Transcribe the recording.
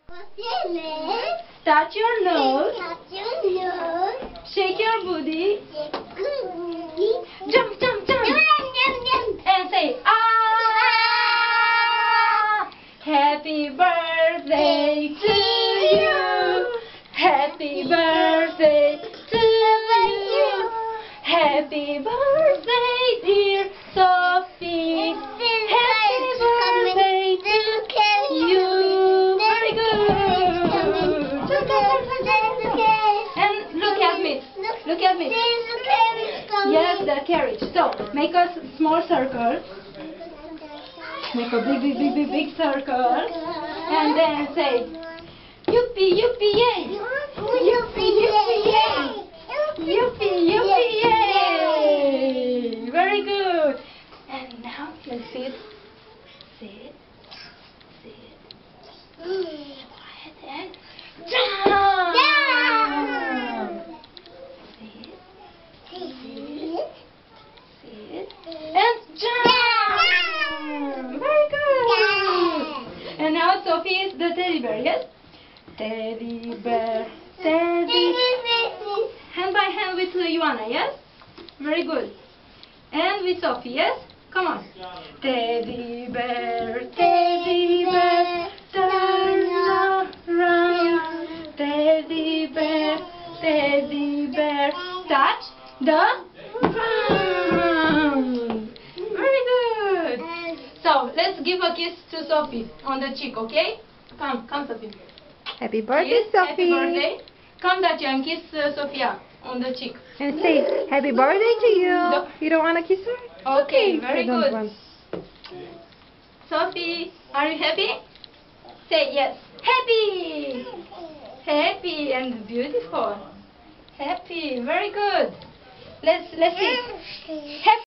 Touch your nose. Touch your nose. Shake your booty. Shake your booty. Jump, jump, jump. And say, ah! Happy birthday to you. Happy birthday to you. Happy birthday, dear Sophie. Happy birthday to you. Very good. And look at me. Look at me. Yes, the carriage. So, make a small circle. Make a big circle. And then say, yippee, yippee, yay. Yippee, yippee, yay. Yippee, yippee, yay. Very good. And now, let's sit. Sit. Sit. Quiet and jump. And jump! Very good! And now Sophie is the teddy bear, yes? Teddy bear, teddy. Hand by hand with Ioana, yes? Very good. And with Sophie, yes? Come on. Teddy bear, turn around. Teddy bear, touch the ground. Very good. So, let's give a kiss to Sophie on the cheek, okay? Come, Sophie. Happy birthday, Kiss, Sophie. happy birthday. Come, Dacia, and kiss Sophia on the cheek. And say, happy birthday to you. No. You don't want to kiss her? Okay, very I don't good. want. Sophie, are you happy? Say yes. Happy! Happy and beautiful. Happy, very good. Let's see. Happy.